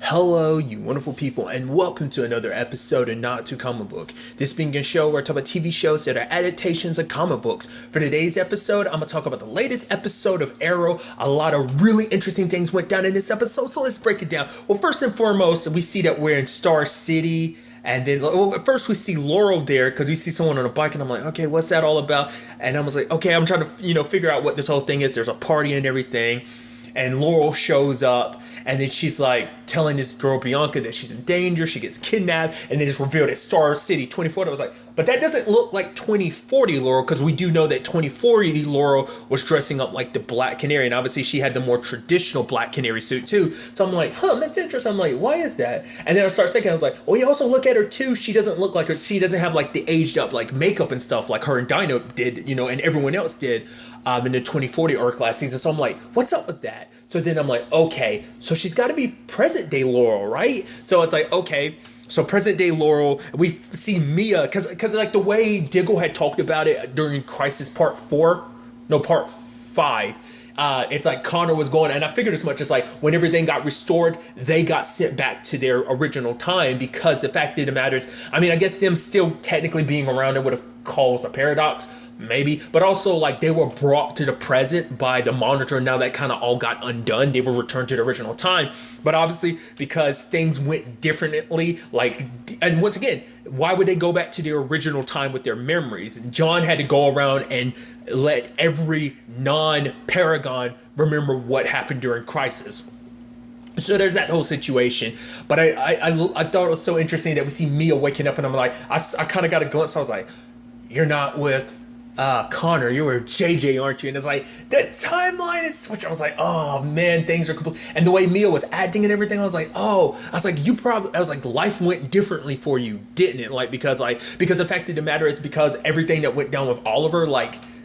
Hello, you wonderful people, and welcome to another episode of Not Too Comic Book. This being a show where I talk about TV shows that are adaptations of comic books. For today's episode, I'm going to talk about the latest episode of Arrow. A lot of really interesting things went down in this episode, so let's break it down. Well, first and foremost, we see that we're in Star City. And then, first we see Laurel there because we see someone on a bike, and I'm like, okay, what's that all about? And I was like, okay, I'm trying to, figure out what this whole thing is. There's a party and everything. And Laurel shows up, and then she's like telling this girl Bianca that she's in danger. She gets kidnapped, and they just revealed it's Star City 2040. I was like, but that doesn't look like 2040 Laurel, because we do know that 2040 Laurel was dressing up like the Black Canary, and obviously she had the more traditional Black Canary suit too. So I'm like, that's interesting. I'm like, why is that? And then I start thinking, I was like, well, you also look at her too. She doesn't look like her. She doesn't have like the aged up like makeup and stuff like her and Dino did, and everyone else did. In the 2040 arc last season. So I'm like, what's up with that? So then I'm like, okay, so she's got to be present day Laurel, right? So it's like, okay, so present day Laurel, we see Mia, because like the way Diggle had talked about it during Crisis Part 5, it's like Connor was going, and I figured as much. It's like when everything got restored, they got sent back to their original time, because the fact of the matter is, I mean, I guess them still technically being around it would have caused a paradox, maybe, but also like they were brought to the present by the Monitor, and now that kind of all got undone. They were returned to the original time, but obviously because things went differently, and once again, why would they go back to their original time with their memories? And John had to go around and let every non-Paragon remember what happened during Crisis. So there's that whole situation. But I thought it was so interesting that we see Mia waking up, and I'm like, I kind of got a glimpse. I was like, you're not with Connor, you were JJ, aren't you? And it's like, the timeline is switched. I was like, oh man, things are complete. And the way Mia was acting and everything, I was like, life went differently for you, didn't it? Because the fact of the matter is, because everything that went down with Oliver,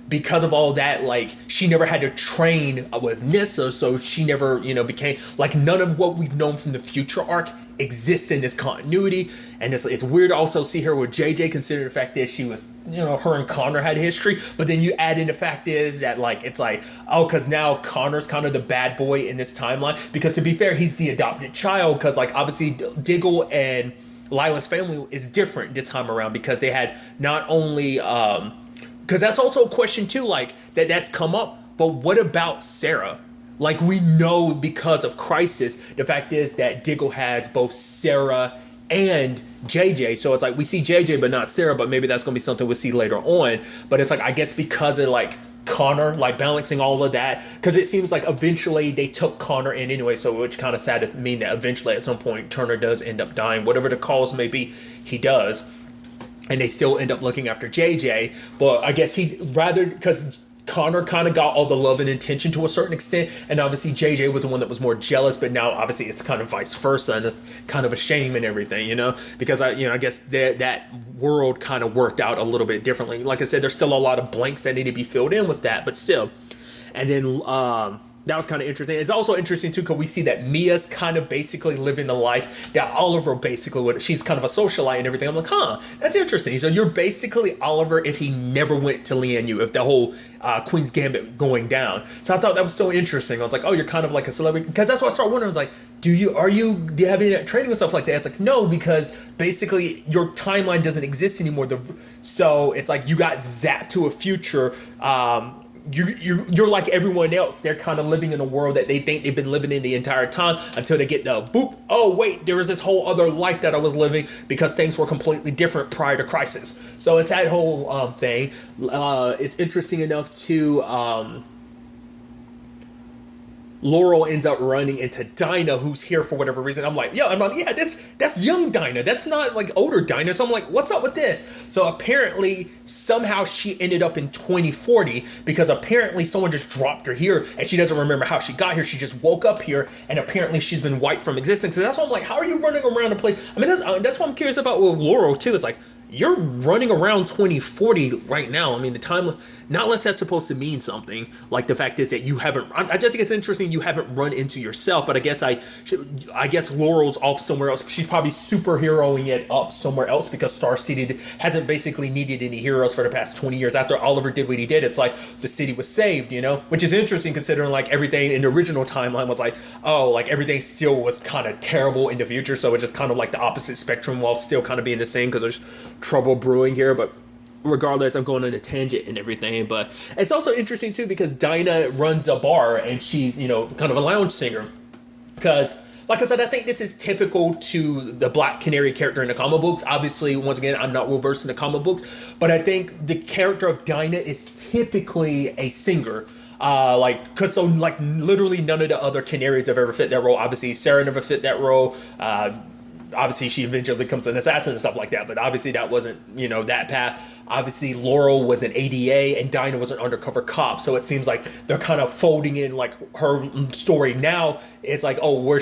because of all that, she never had to train with Nyssa, so she never, became, none of what we've known from the future arc exists in this continuity. And it's weird to also see her with JJ, considering the fact that she was, her and Connor had history, but then you add in the fact is that, because now Connor's kind of the bad boy in this timeline, because to be fair, he's the adopted child, because, obviously Diggle and Lila's family is different this time around, because they had not only, because that's also a question too, that's come up. But what about Sarah? We know because of Crisis, the fact is that Diggle has both Sarah and JJ. So it's we see JJ but not Sarah, but maybe that's going to be something we'll see later on. But it's I guess because of Connor, balancing all of that, because it seems eventually they took Connor in anyway, so which kind of sad to mean that eventually at some point Turner does end up dying. Whatever the cause may be, he does. And they still end up looking after JJ. But I guess because Connor kind of got all the love and attention to a certain extent. And obviously JJ was the one that was more jealous. But now obviously it's kind of vice versa. And it's kind of a shame and everything, because I guess that world kind of worked out a little bit differently. Like I said, there's still a lot of blanks that need to be filled in with that. But still. And then that was kind of interesting. It's also interesting too, because we see that Mia's kind of basically living the life that Oliver basically would. She's kind of a socialite and everything. I'm like, that's interesting. So you're basically Oliver if he never went to Lian-Yu, if the whole Queen's Gambit going down. So I thought that was so interesting. I was like, oh, you're kind of like a celebrity, because that's what I started wondering. I was like, do you have any training and stuff like that? It's no, because basically your timeline doesn't exist anymore. So it's you got zapped to a future. You're like everyone else. They're kind of living in a world that they think they've been living in the entire time, until they get the boop. Oh wait, there was this whole other life that I was living, because things were completely different prior to Crisis. So it's that whole thing. It's interesting enough to Laurel ends up running into Dinah, who's here for whatever reason. I'm like, that's young Dinah. That's not older Dinah. So I'm like, what's up with this? So apparently, somehow she ended up in 2040, because apparently someone just dropped her here, and she doesn't remember how she got here. She just woke up here, and apparently she's been wiped from existence. So that's why I'm like, how are you running around the place? I mean, that's what I'm curious about with Laurel too. It's you're running around 2040 right now. I mean, the time, not unless that's supposed to mean something. Like the fact is that you haven't. I just think it's interesting you haven't run into yourself. But I guess Laurel's off somewhere else. She's probably superheroing it up somewhere else because Star City hasn't basically needed any heroes for the past 20 years. After Oliver did what he did, it's like the city was saved, you know, which is interesting considering like everything in the original timeline was like, oh, like everything still was kind of terrible in the future. So it's just kind of like the opposite spectrum while still kind of being the same because there's trouble brewing here. But regardless, I'm going on a tangent and everything. But it's also interesting too because Dinah runs a bar and she's, you know, kind of a lounge singer. Because, like I said, I think this is typical to the Black Canary character in the comic books. Obviously, once again, I'm not well versed in the comic books, but I think the character of Dinah is typically a singer. Cause so like literally none of the other Canaries have ever fit that role. Obviously, Sarah never fit that role. Obviously she eventually becomes an assassin and stuff like that, but obviously that wasn't, you know, that path. Obviously Laurel was an ADA and Dinah was an undercover cop, so it seems like they're kind of folding in like her story now. It's like, oh, where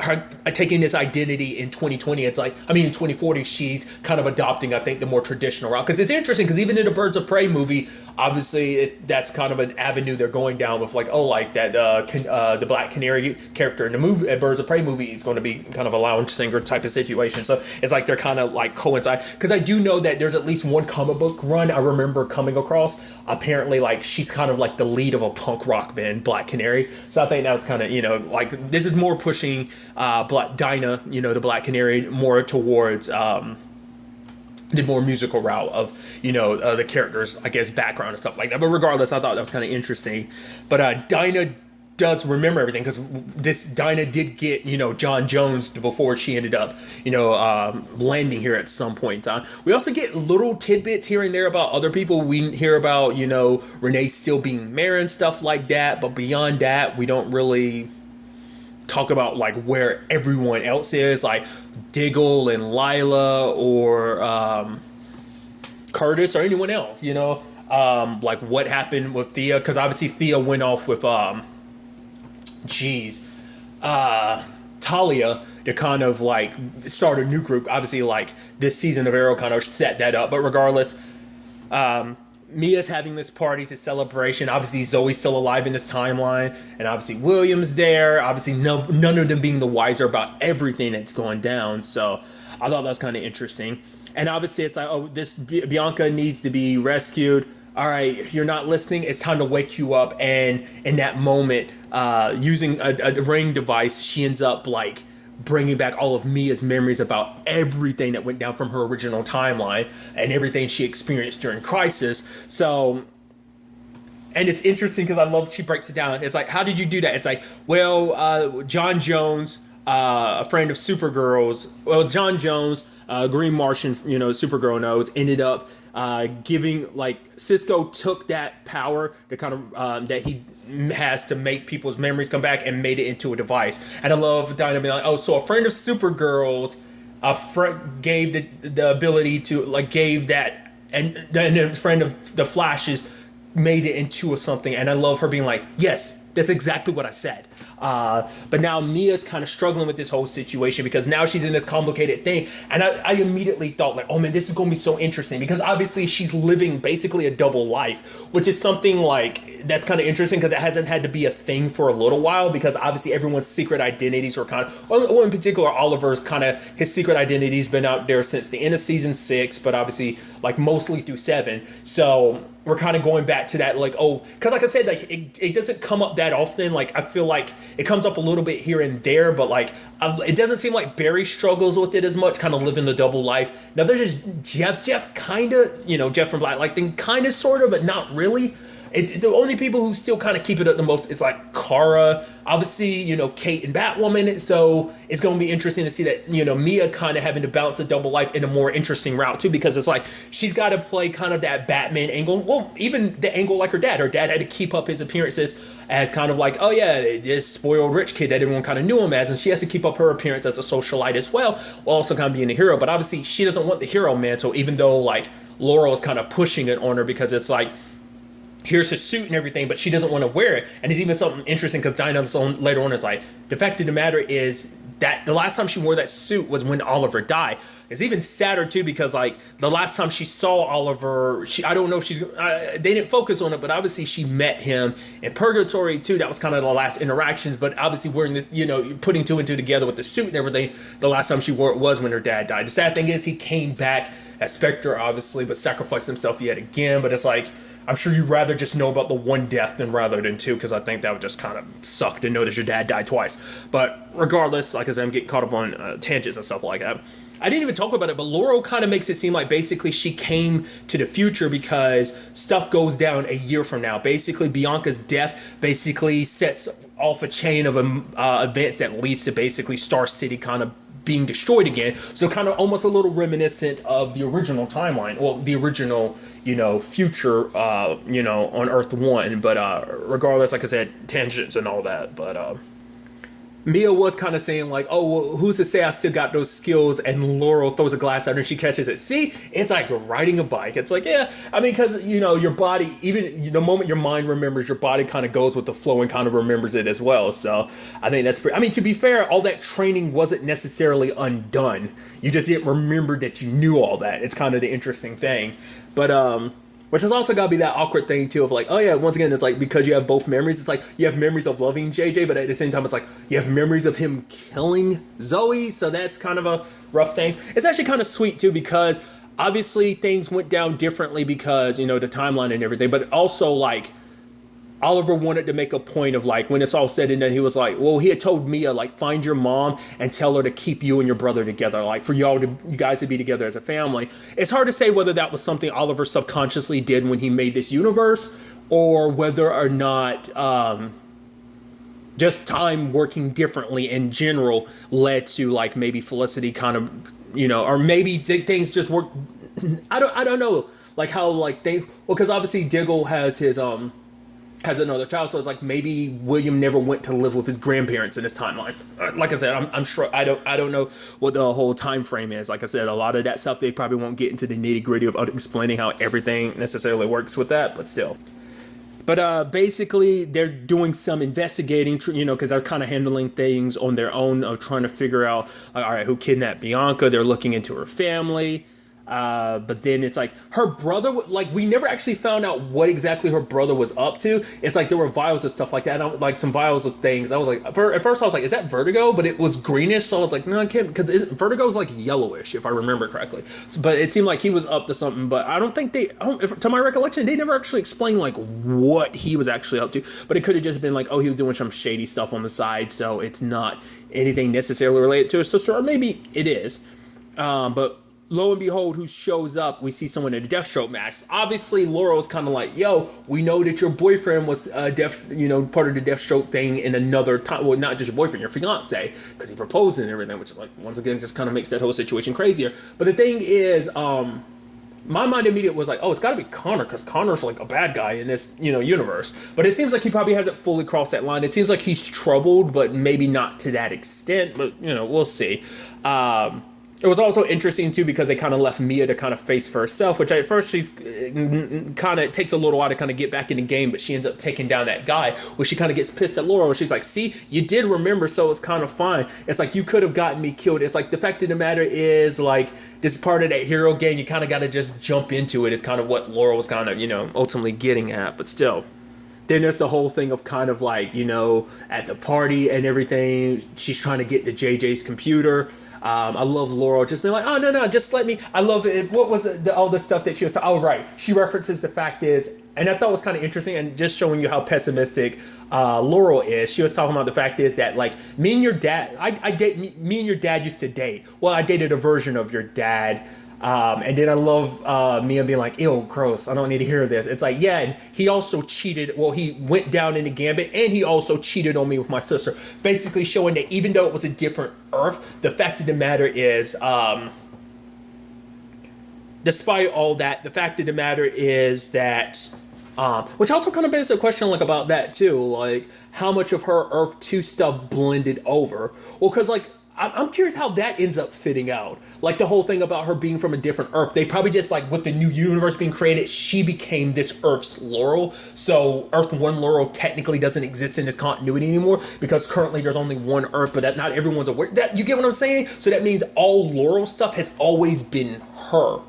her taking this identity in 2020, it's like, I mean in 2040 she's kind of adopting, I think, the more traditional route. Because it's interesting because even in the Birds of Prey movie, obviously that's kind of an avenue they're going down with, like, oh, like that the Black Canary character in the movie, Birds of Prey movie, is going to be kind of a lounge singer type of situation. So it's like they're kind of like coincide. Because I do know that there's at least one comic book run I remember coming across. Apparently, like she's kind of like the lead of a punk rock band, Black Canary. So I think that was kind of, you know, like this is more pushing Dinah, you know, the Black Canary, more towards the more musical route of, you know, the characters, I guess, background and stuff like that. But regardless, I thought that was kind of interesting. But Dinah does remember everything because Dinah did get, you know, John Jones before she ended up, you know, landing here at some point in time. We also get little tidbits here and there about other people. We hear about, you know, Renee still being mayor and stuff like that. But beyond that, we don't really talk about like where everyone else is, like Diggle and Lila or Curtis or anyone else, you know, like what happened with Thea, because obviously Thea went off with Talia to kind of like start a new group. Obviously, like this season of Arrow kind of set that up. But regardless, Mia's having this party, this celebration. Obviously, Zoe's still alive in this timeline, and obviously William's there. Obviously, none of them being the wiser about everything that's going down. So I thought that was kind of interesting. And obviously, it's like, oh, this Bianca needs to be rescued. All right, if you're not listening, it's time to wake you up. And in that moment, using a ring device, she ends up like bringing back all of Mia's memories about everything that went down from her original timeline and everything she experienced during Crisis. So, and it's interesting because I love she breaks it down. It's like, how did you do that? It's like, well, John Jones, a friend of Supergirl's, well, John Jones, Green Martian, you know, Supergirl knows, ended up giving, like, Cisco took that power to kind of, that he has to make people's memories come back and made it into a device. And I love Dinah being like, oh, so a friend of Supergirl's, gave the ability to, like, gave that, and a friend of the Flash's made it into something. And I love her being like, yes, that's exactly what I said. But now Mia's kind of struggling with this whole situation because now she's in this complicated thing. And I immediately thought like, oh man, this is going to be so interesting because obviously she's living basically a double life, which is something like that's kind of interesting because it hasn't had to be a thing for a little while because obviously everyone's secret identities were kind of, well, in particular, Oliver's kind of, his secret identity's been out there since the end of season 6, but obviously like mostly through 7. So we're kind of going back to that, like, oh, because like I said, like it doesn't come up that often. Like I feel like it comes up a little bit here and there, but like it doesn't seem like Barry struggles with it as much, kind of living the double life. Now there's just Jeff kind of, you know, Jeff from Black Lightning, kind of, sort of, but not really. The only people who still kind of keep it up the most is like Kara, obviously, you know, Kate and Batwoman. So it's going to be interesting to see that, you know, Mia kind of having to balance a double life in a more interesting route too, because it's like she's got to play kind of that Batman angle. Well, even the angle like her dad. Her dad had to keep up his appearances as kind of like, oh yeah, this spoiled rich kid that everyone kind of knew him as, and she has to keep up her appearance as a socialite as well, while also kind of being a hero. But obviously she doesn't want the hero mantle, even though like Laurel is kind of pushing it on her because it's like, here's his suit and everything, but she doesn't want to wear it. And it's even something interesting because Dinah later on is like, the fact of the matter is that the last time she wore that suit was when Oliver died. It's even sadder too because like the last time she saw Oliver, I don't know if they didn't focus on it, but obviously she met him in Purgatory too. That was kind of the last interactions, but obviously wearing putting two and two together with the suit and everything. The last time she wore it was when her dad died. The sad thing is he came back as Spectre, obviously, but sacrificed himself yet again. But it's like, I'm sure you'd rather just know about the one death rather than two, because I think that would just kind of suck to know that your dad died twice. But regardless, like I said, I'm getting caught up on tangents and stuff like that. I didn't even talk about it, but Laurel kind of makes it seem like basically she came to the future because stuff goes down a year from now. Basically, Bianca's death basically sets off a chain of events that leads to basically Star City kind of being destroyed again. So kind of almost a little reminiscent of the original timeline, well, the original future, on Earth 1. But regardless, like I said, tangents and all that. But Mia was kind of saying like, oh, well, who's to say I still got those skills? And Laurel throws a glass at her and she catches it. See, it's like riding a bike. It's like, yeah, I mean, because, your body, even the moment your mind remembers, your body kind of goes with the flow and kind of remembers it as well. So I think that's pretty, I mean, to be fair, all that training wasn't necessarily undone. You just didn't remember that you knew all that. It's kind of the interesting thing. But, which has also got to be that awkward thing, too, of like, oh, yeah, once again, it's like, because you have both memories, it's like, you have memories of loving JJ, but at the same time, it's like, you have memories of him killing Zoe, so that's kind of a rough thing. It's actually kind of sweet, too, because obviously things went down differently because, the timeline and everything, but also, like, Oliver wanted to make a point of like, when it's all said and done, he was like, well, he had told Mia, like, find your mom and tell her to keep you and your brother together, like for you guys to be together as a family. It's hard to say whether that was something Oliver subconsciously did when he made this universe, or whether or not just time working differently in general led to like maybe Felicity kind of, or maybe things just work. I don't know, like how like because obviously Diggle has his has another child, so it's like maybe William never went to live with his grandparents in his timeline. Like I said, I'm sure I don't know what the whole time frame is. Like I said, a lot of that stuff they probably won't get into the nitty gritty of explaining how everything necessarily works with that, but still. But basically, they're doing some investigating, because they're kind of handling things on their own, of trying to figure out, all right, who kidnapped Bianca. They're looking into her family. But then it's like her brother, like we never actually found out what exactly her brother was up to. It's like there were vials and stuff like that, and like some vials of things. I was like, at first I was like, is that Vertigo? But it was greenish, so I was like, no, I can't, because Vertigo's like yellowish if I remember correctly. But it seemed like he was up to something. But I don't think to my recollection, they never actually explained like what he was actually up to. But it could have just been like, oh, he was doing some shady stuff on the side, so it's not anything necessarily related to his sister, or maybe it is. But lo and behold, who shows up, we see someone in a Deathstroke match. Obviously, Laurel's kind of like, yo, we know that your boyfriend was part of the Deathstroke thing in another time. Well, not just your boyfriend, your fiance, because he proposed and everything, which, like, once again, just kind of makes that whole situation crazier. But the thing is, my mind immediately was like, oh, it's got to be Connor, because Connor's like a bad guy in this, universe. But it seems like he probably hasn't fully crossed that line. It seems like he's troubled, but maybe not to that extent. But, we'll see. It was also interesting, too, because they kind of left Mia to kind of face for herself, which at first she's kind of takes a little while to kind of get back in the game, but she ends up taking down that guy, where she kind of gets pissed at Laurel. She's like, see, you did remember, so it's kind of fine. It's like, you could have gotten me killed. It's like, the fact of the matter is, like, this is part of that hero game. You kind of got to just jump into it, is kind of what Laurel was kind of, ultimately getting at, but still. Then there's the whole thing of kind of like, at the party and everything, she's trying to get to JJ's computer. I love Laurel just being like, oh, no, just let me. I love it. What was it, all the stuff that she was, oh, right. She references the fact is, and I thought it was kind of interesting and just showing you how pessimistic Laurel is. She was talking about the fact is that, like, me and your dad, me and your dad used to date. Well, I dated a version of your dad. And then I love Mia being like, ew, gross, I don't need to hear this. It's like, yeah, and he also cheated. Well, he went down in the gambit, and he also cheated on me with my sister. Basically showing that even though it was a different Earth, the fact of the matter is, despite all that, the fact of the matter is that, which also kind of begs the question, like, about that, too. Like, how much of her Earth 2 stuff blended over? Well, because, like, I'm curious how that ends up fitting out. Like the whole thing about her being from a different Earth. They probably just like with the new universe being created, she became this Earth's Laurel. So Earth 1 Laurel technically doesn't exist in this continuity anymore because currently there's only one Earth, but that not everyone's aware. That, you get what I'm saying? So that means all Laurel stuff has always been her,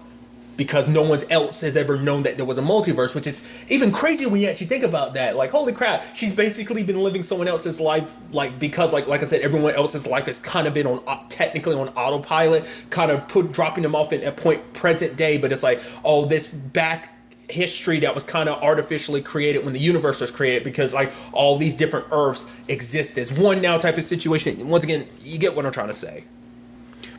because no one else has ever known that there was a multiverse, which is even crazy when you actually think about that. Like, holy crap, she's basically been living someone else's life, like, because like I said, everyone else's life has kind of been on technically on autopilot, kind of dropping them off at point present day, but it's like, oh, this back history that was kind of artificially created when the universe was created, because like all these different Earths exist as one now type of situation. Once again, you get what I'm trying to say.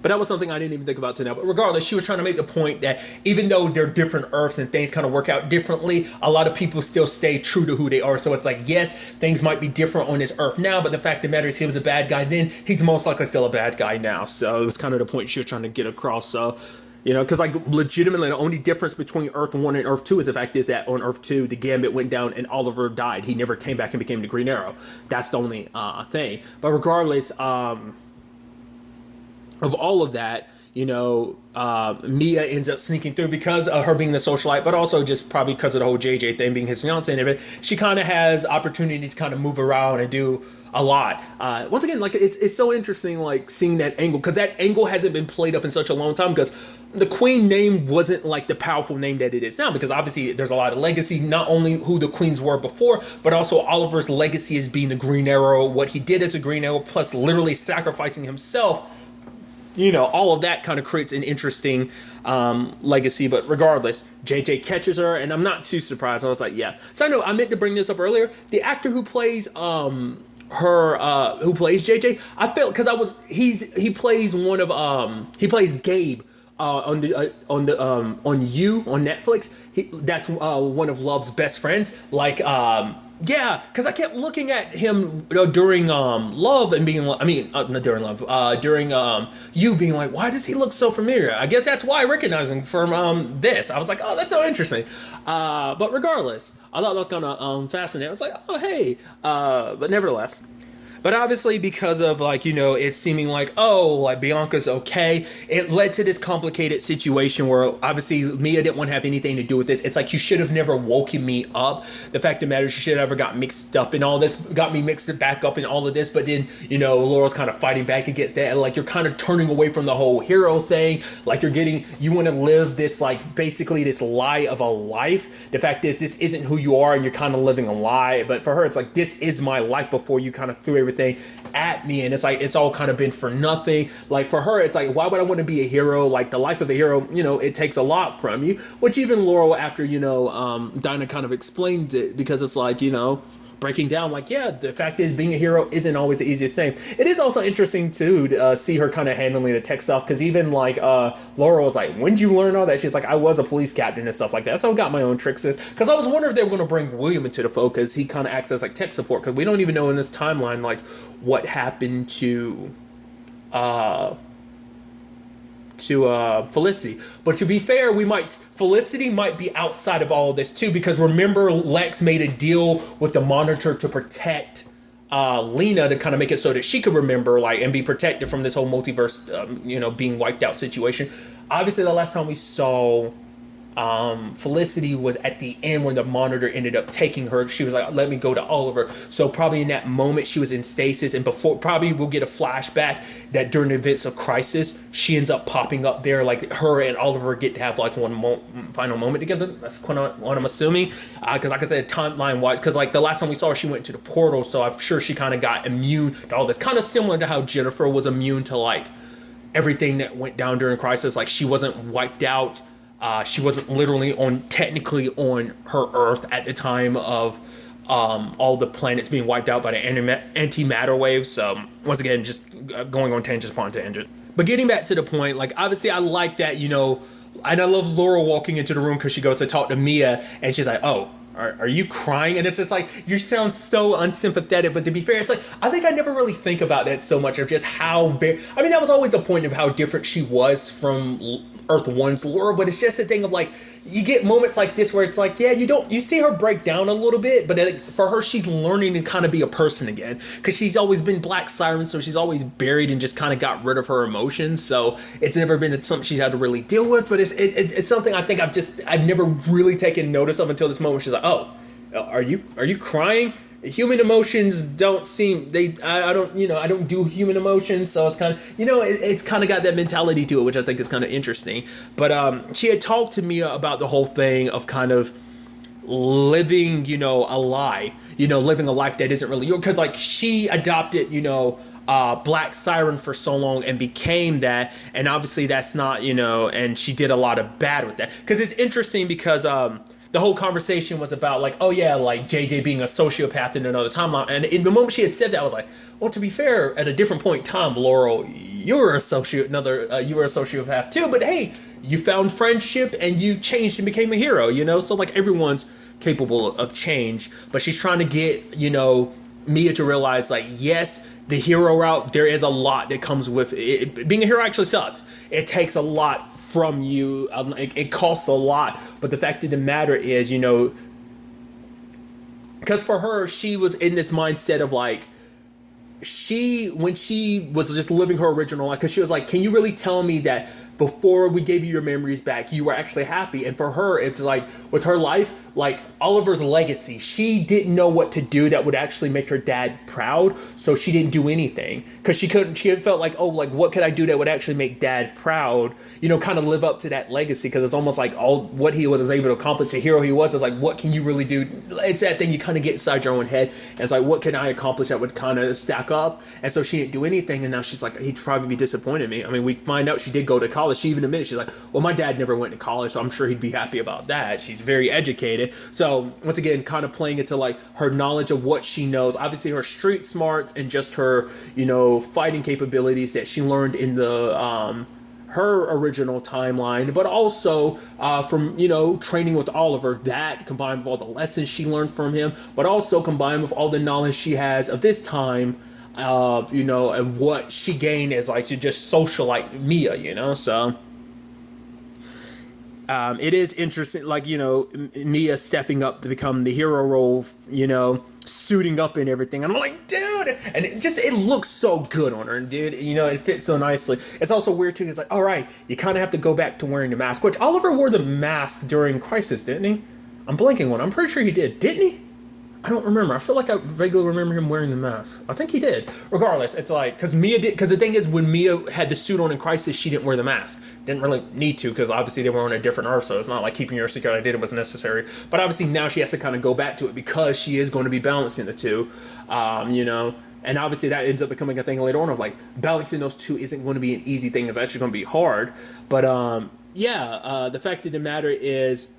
But that was something I didn't even think about till now. But regardless, she was trying to make the point that even though they're different Earths and things kind of work out differently, a lot of people still stay true to who they are. So it's like, yes, things might be different on this Earth now, but the fact of the matter is he was a bad guy then. He's most likely still a bad guy now. So it was kind of the point she was trying to get across. So, you know, because like legitimately the only difference between Earth 1 and Earth 2 is the fact is that on Earth 2, the Gambit went down and Oliver died. He never came back and became the Green Arrow. That's the only thing. But regardless of all of that, you know, Mia ends up sneaking through because of her being the socialite, but also just probably because of the whole JJ thing being his fiance and everything. She kind of has opportunities to kind of move around and do a lot. Once again, like it's so interesting, like seeing that angle, because that angle hasn't been played up in such a long time, because the Queen name wasn't like the powerful name that it is now, because obviously there's a lot of legacy, not only who the Queens were before, but also Oliver's legacy as being the Green Arrow, what he did as a Green Arrow, plus literally sacrificing himself. You know, all of that kind of creates an interesting legacy. But regardless, JJ catches her, and I'm not too surprised. I was like, yeah. So I know I meant to bring this up earlier. The actor who plays who plays JJ, I felt, because he plays one of he plays Gabe on You on Netflix. That's one of Love's best friends. Like yeah, because I kept looking at him during Love and being like, I mean, not during Love, during You, being like, why does he look so familiar? I guess that's why I recognize him from this. I was like, oh, that's so interesting. But regardless, I thought that was kind of fascinating. I was like, oh, hey. But nevertheless. But obviously, because of, like, you know, it seeming like, oh, like Bianca's okay, it led to this complicated situation where obviously Mia didn't want to have anything to do with this. It's like, you should have never woken me up. The fact of the matter is, you should have never got mixed up in all this, got me mixed back up in all of this. But then, you know, Laurel's kind of fighting back against that. And like, you're kind of turning away from the whole hero thing. Like, you want to live this, like, basically this lie of a life. The fact is, this isn't who you are, and you're kind of living a lie. But for her, it's like, this is my life before you kind of threw everything at me, and it's like it's all kind of been for nothing. Like for her, it's like, why would I want to be a hero? Like the life of a hero, you know, it takes a lot from you. Which even Laurel, after, you know, Dinah kind of explained it, because it's like, you know, breaking down, like, yeah, the fact is being a hero isn't always the easiest thing. It is also interesting too to see her kind of handling the tech stuff, because even like Laura was like, when did you learn all that? She's like, I was a police captain and stuff like that, so I got my own tricks. Because I was wondering if they were going to bring William into the focus. He kind of acts as like tech support, because we don't even know in this timeline like what happened to Felicity. But to be fair, Felicity might be outside of all of this too, because remember, Lex made a deal with the Monitor to protect Lena, to kind of make it so that she could remember, like, and be protected from this whole multiverse, you know, being wiped out situation. Obviously, the last time we saw Felicity was at the end when the Monitor ended up taking her. She was like, let me go to Oliver. So probably in that moment she was in stasis, and before, probably we'll get a flashback that during the events of Crisis she ends up popping up there, like her and Oliver get to have like one final moment together. That's kind of what I'm assuming, because like I said, timeline wise, because like the last time we saw her, she went to the portal, so I'm sure she kind of got immune to all this, kind of similar to how Jennifer was immune to like everything that went down during Crisis. Like she wasn't wiped out. She wasn't literally technically on her Earth at the time of all the planets being wiped out by the antimatter waves. So once again, just going on tangents upon tangent. But getting back to the point, like obviously I like that, you know, and I love Laura walking into the room because she goes to talk to Mia and she's like, oh, are you crying? And it's just like, you sound so unsympathetic. But to be fair, it's like, I think I never really think about that so much, of just how very, I mean, that was always the point of how different she was from Earth One's lore, but it's just a thing of like, you get moments like this where it's like, yeah, you see her break down a little bit, but for her, she's learning to kind of be a person again, because she's always been Black Siren, so she's always buried and just kind of got rid of her emotions, so it's never been something she's had to really deal with, but it's something I think I've never really taken notice of until this moment. She's like, oh, are you crying? Human emotions don't seem, I don't do human emotions, so it's kind of, it's kind of got that mentality to it, which I think is kind of interesting. But she had talked to me about the whole thing of kind of living, a lie, living a life that isn't really yours, because like she adopted, Black Siren for so long and became that, and obviously that's not, and she did a lot of bad with that, because it's interesting because the whole conversation was about like, oh yeah, like JJ being a sociopath in another timeline. And in the moment she had said that, I was like, well, to be fair, at a different point in time, Laurel, you were a sociopath too. But hey, you found friendship and you changed and became a hero, So like everyone's capable of change, but she's trying to get, Mia to realize like, yes, the hero route, there is a lot that comes with it. Being a hero actually sucks. It takes a lot from you. It costs a lot, but the fact of the matter is, because for her, she was in this mindset of like, when she was just living her original life, because she was like, can you really tell me that before we gave you your memories back, you were actually happy? And for her, it's like, with her life, like Oliver's legacy, she didn't know what to do that would actually make her dad proud, so she didn't do anything, because she had felt like, oh, like what could I do that would actually make dad proud, kind of live up to that legacy, because it's almost like all what he was able to accomplish, the hero he was, is like, what can you really do? It's that thing you kind of get inside your own head, and it's like, what can I accomplish that would kind of stack up? And so she didn't do anything, and now she's like, he'd probably be disappointed in me. I mean, we find out she did go to college. She even admitted, she's like, well, my dad never went to college, so I'm sure he'd be happy about that. She's very educated. So once again, kind of playing it to like her knowledge of what she knows, obviously her street smarts and just her, fighting capabilities that she learned in the her original timeline, but also from training with Oliver, that combined with all the lessons she learned from him, but also combined with all the knowledge she has of this time, and what she gained as like just socialite Mia, so it is interesting, like, Mia stepping up to become the hero role, suiting up and everything. And I'm like, dude, and it looks so good on her, dude. It fits so nicely. It's also weird too. It's like, all right, you kind of have to go back to wearing the mask, which Oliver wore the mask during Crisis, didn't he? I'm blanking one. I'm pretty sure he did. Didn't he? I don't remember. I feel like I vaguely remember him wearing the mask. I think he did. Regardless, it's like, because the thing is, when Mia had the suit on in Crisis, she didn't wear the mask. Didn't really need to, because obviously they were on a different Earth, so it's not like keeping your secret identity was necessary. But obviously now she has to kind of go back to it, because she is going to be balancing the two, And obviously that ends up becoming a thing later on of like, balancing those two isn't going to be an easy thing. It's actually going to be hard. But the fact of the matter is,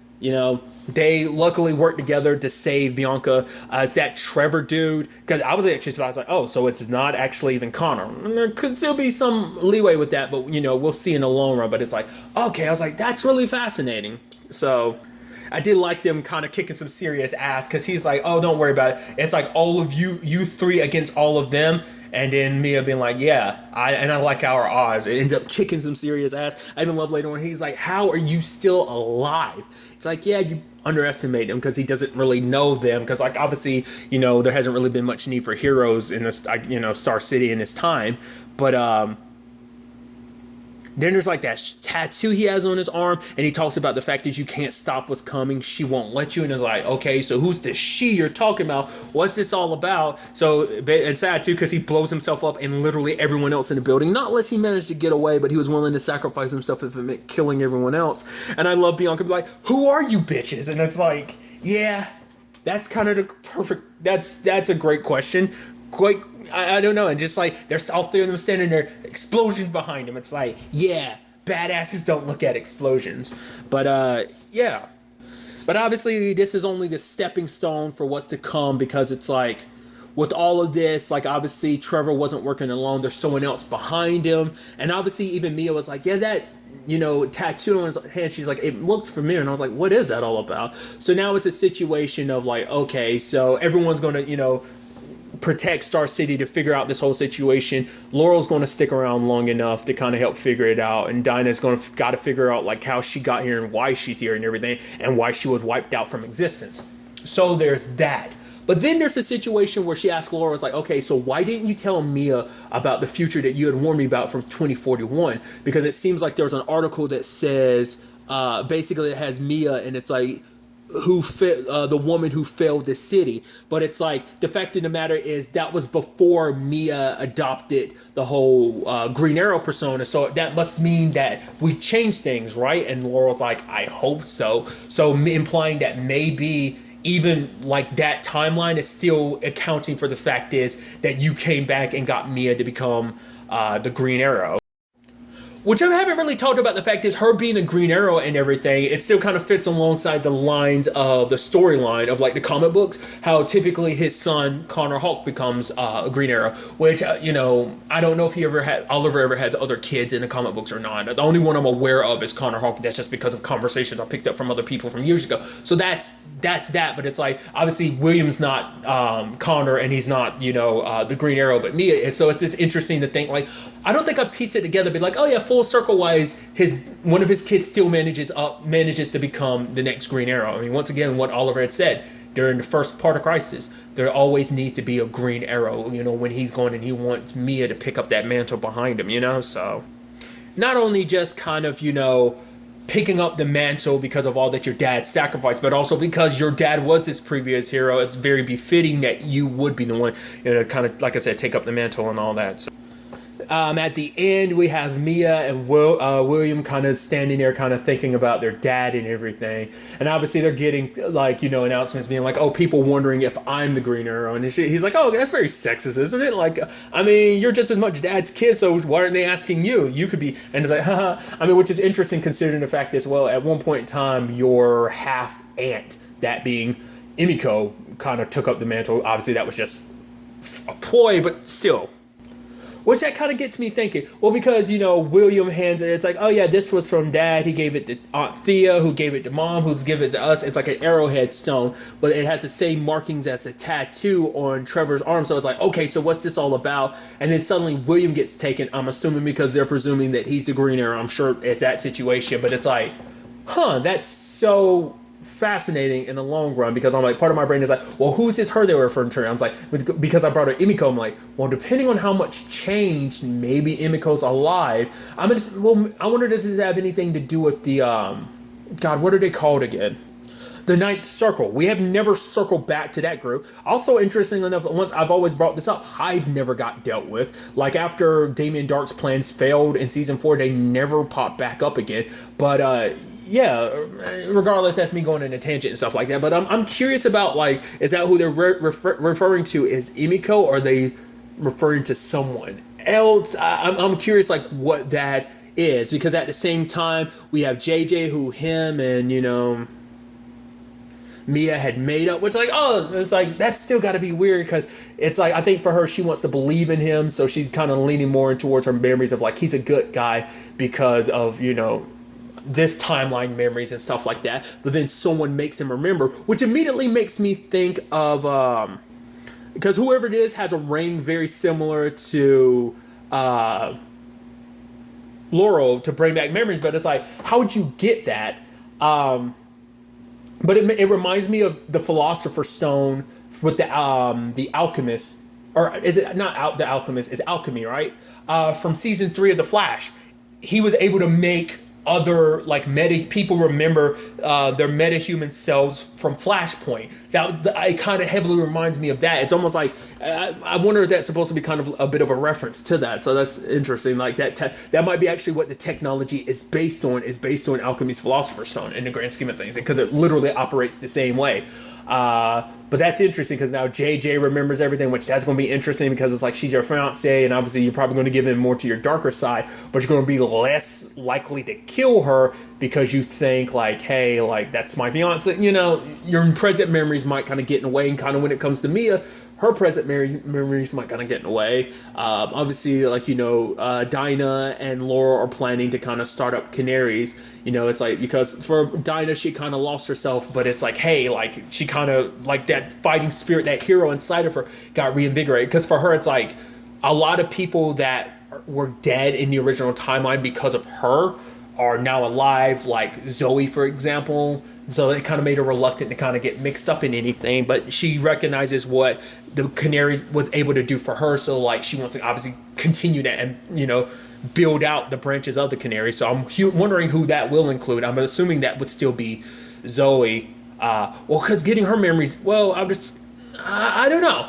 they luckily work together to save Bianca. It's that Trevor dude, because I was actually surprised, like, oh, so it's not actually even Connor. And there could still be some leeway with that, but we'll see in the long run. But it's like, okay, I was like, that's really fascinating. So I did like them kind of kicking some serious ass, because he's like, oh, don't worry about it. It's like all of you three against all of them. And then Mia being like, yeah, I like our odds. It ends up kicking some serious ass. I even love later on, he's like, how are you still alive? It's like, yeah, you underestimate him, because he doesn't really know them. Because like, obviously, there hasn't really been much need for heroes in this, Star City in this time. But then there's like that tattoo he has on his arm, and he talks about the fact that you can't stop what's coming. She won't let you. And it's like, okay, so who's the she you're talking about? What's this all about? So it's sad too, because he blows himself up and literally everyone else in the building. Not unless he managed to get away, but he was willing to sacrifice himself if it meant killing everyone else. And I love Bianca be like, who are you bitches? And it's like, yeah, that's kind of the perfect, that's a great question. Quite, I don't know, and just like there's all three of them standing there, explosions behind them. It's like, yeah, badasses don't look at explosions. But yeah, but obviously this is only the stepping stone for what's to come, because it's like, with all of this, like obviously Trevor wasn't working alone. There's someone else behind him, and obviously even Mia was like, yeah, that tattoo on his hand, she's like, it looks familiar. And I was like, what is that all about? So now it's a situation of like, okay, so everyone's gonna protect Star City to figure out this whole situation. Laurel's going to stick around long enough to kind of help figure it out, and Dinah's going to got to figure out like how she got here and why she's here and everything, and why she was wiped out from existence. So there's that. But then there's a situation where she asks Laurel, it's like, okay, so why didn't you tell Mia about the future that you had warned me about from 2041? Because it seems like there's an article that says, basically it has Mia, and it's like, the woman who failed the city. But it's like, the fact of the matter is that was before Mia adopted the whole Green Arrow persona, so that must mean that we changed things, right? And Laurel's like, I hope so. So implying that maybe even like that timeline is still accounting for the fact is that you came back and got Mia to become the Green Arrow. Which I haven't really talked about. The fact is, her being a Green Arrow and everything, it still kind of fits alongside the lines of the storyline of like the comic books, how typically his son Connor Hawke becomes a Green Arrow, which you know, I don't know if Oliver ever had other kids in the comic books or not. The only one I'm aware of is Connor Hawke. That's just because of conversations I picked up from other people from years ago. So that's that. But it's like, obviously William's not Connor, and he's not, you know, the Green Arrow, but Mia is. So it's just interesting to think, like, I don't think I pieced it together, but like, oh yeah, full circle wise, one of his kids still manages to become the next Green Arrow. I mean, once again, what Oliver had said during the first part of Crisis, there always needs to be a Green Arrow, you know, when he's going, and he wants Mia to pick up that mantle behind him, you know. So not only just kind of, you know, picking up the mantle because of all that your dad sacrificed, but also because your dad was this previous hero, it's very befitting that you would be the one, you know, kind of, like I said, take up the mantle and all that. So at the end, we have Mia and William kind of standing there, kind of thinking about their dad and everything. And obviously, they're getting, like, you know, announcements being like, oh, people wondering if I'm the Green Arrow. And he's like, oh, that's very sexist, isn't it? Like, I mean, you're just as much dad's kid, so why aren't they asking you? You could be. And it's like, haha. I mean, which is interesting considering the fact as well, at one point in time, your half aunt, that being Emiko, kind of took up the mantle. Obviously, that was just a ploy, but still. Which that kind of gets me thinking. Well, because, you know, William hands it. It's like, oh, yeah, this was from Dad. He gave it to Aunt Thea, who gave it to Mom, who's given it to us. It's like an arrowhead stone, but it has the same markings as the tattoo on Trevor's arm. So it's like, okay, so what's this all about? And then suddenly William gets taken, I'm assuming because they're presuming that he's the Green Arrow. I'm sure it's that situation. But it's like, that's so fascinating in the long run, because I'm like, part of my brain is like, well, who's this her they were referring to? I was like, because I brought her Emiko, I'm like, well, depending on how much changed, maybe Emiko's alive. I wonder, does this have anything to do with the God, what are they called again? The Ninth Circle. We have never circled back to that group. Also, interesting enough, once I've always brought this up, Hive never got dealt with. Like, after Damien Dark's plans failed in season 4, they never popped back up again. But yeah, regardless, that's me going in a tangent and stuff like that. But I'm curious about, like, is that who they're referring to? Is Emiko, or are they referring to someone else? I'm curious, like, what that is, because at the same time we have JJ, who him and, you know, Mia had made up, which, like, oh, it's like, that's still got to be weird, because it's like, I think for her, she wants to believe in him, so she's kind of leaning more towards her memories of, like, he's a good guy because of, you know, this timeline memories and stuff like that. But then someone makes him remember, which immediately makes me think of because whoever it is has a ring very similar to Laurel to bring back memories. But it's like, how would you get that? But it reminds me of the Philosopher's Stone with the Alchemist, or is it not the Alchemist? It's Alchemy, right? From season 3 of The Flash, he was able to make other, like, people remember their metahuman selves from Flashpoint. That it kind of heavily reminds me of that. It's almost like I wonder if that's supposed to be kind of a bit of a reference to that. So that's interesting. Like, that might be actually what the technology is based on. Is based on Alchemy's Philosopher's Stone in the grand scheme of things, because it literally operates the same way. But that's interesting, because now JJ remembers everything, which that's going to be interesting, because it's like, she's your fiance, and obviously you're probably going to give in more to your darker side, but you're going to be less likely to kill her because you think, like, hey, like, that's my fiance. You know, your present memories might kind of get in the way, and kind of when it comes to Mia, her present memories might kind of get in the way. Obviously, like, Dinah and Laura are planning to kind of start up Canaries. It's like, because for Dinah, she kind of lost herself, but it's like, hey, like, she kind of, like, that fighting spirit, that hero inside of her got reinvigorated. Because for her, it's like a lot of people that were dead in the original timeline because of her are now alive, like Zoe, for example. So it kind of made her reluctant to kind of get mixed up in anything, but she recognizes what the Canary was able to do for her. So, like, she wants to obviously continue that and, build out the branches of the Canary. So I'm wondering who that will include. I'm assuming that would still be Zoe. Because getting her memories, I don't know.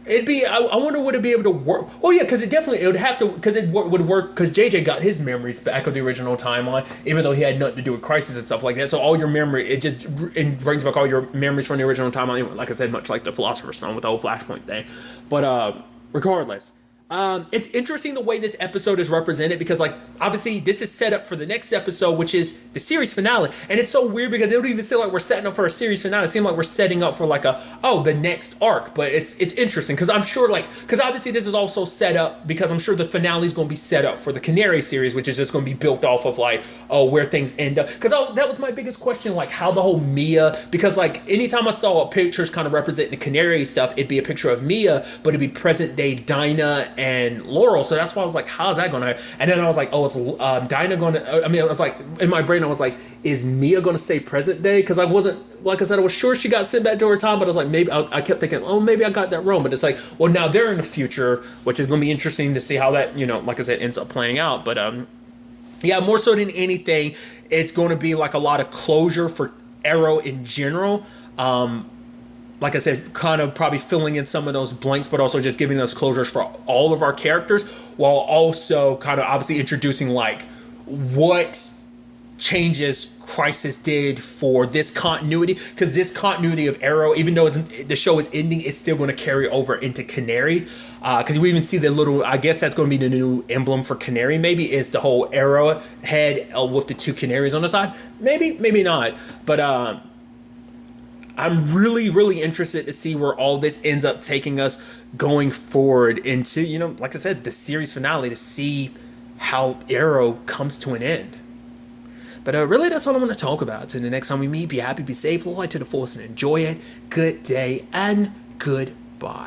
It'd be, I wonder, would it be able to work? Oh yeah, because it would have to, because it would work, because JJ got his memories back of the original timeline, even though he had nothing to do with Crisis and stuff like that. So all your memory, it brings back all your memories from the original timeline, like I said, much like the Philosopher's Stone with the whole Flashpoint thing. But regardless, it's interesting the way this episode is represented, because, like, obviously this is set up for the next episode, which is the series finale. And it's so weird because they don't even feel like we're setting up for a series finale. It seems like we're setting up for like the next arc. But it's interesting because I'm sure, like, because obviously this is also set up because I'm sure the finale is going to be set up for the Canary series, which is just going to be built off of, like, where things end up. Because that was my biggest question, like, how the whole Mia, because, like, anytime I saw pictures kind of representing the Canary stuff, it'd be a picture of Mia, but it'd be present day Dinah and Laurel. So that's why I was like, how's that going to happen? And then I was like, oh, it's Dinah going to, I was like, in my brain, I was like, is Mia going to stay present day? Because I wasn't, like I said, I was sure she got sent back to her time, but I was like, maybe, I kept thinking, oh, maybe I got that wrong. But it's like, well, now they're in the future, which is going to be interesting to see how that, like I said, ends up playing out. But yeah, more so than anything, it's going to be like a lot of closure for Arrow in general. Like I said, kind of probably filling in some of those blanks, but also just giving us closures for all of our characters, while also kind of obviously introducing, like, what changes Crisis did for this continuity, because this continuity of Arrow, even though the show is ending, it's still going to carry over into Canary, because we even see the little, I guess that's going to be the new emblem for Canary, maybe, is the whole arrow head with the two canaries on the side. Maybe not, but I'm really, really interested to see where all this ends up taking us going forward into, like I said, the series finale, to see how Arrow comes to an end. But really, that's all I want to talk about. So the next time we meet, be happy, be safe, light to the force, and enjoy it. Good day and goodbye.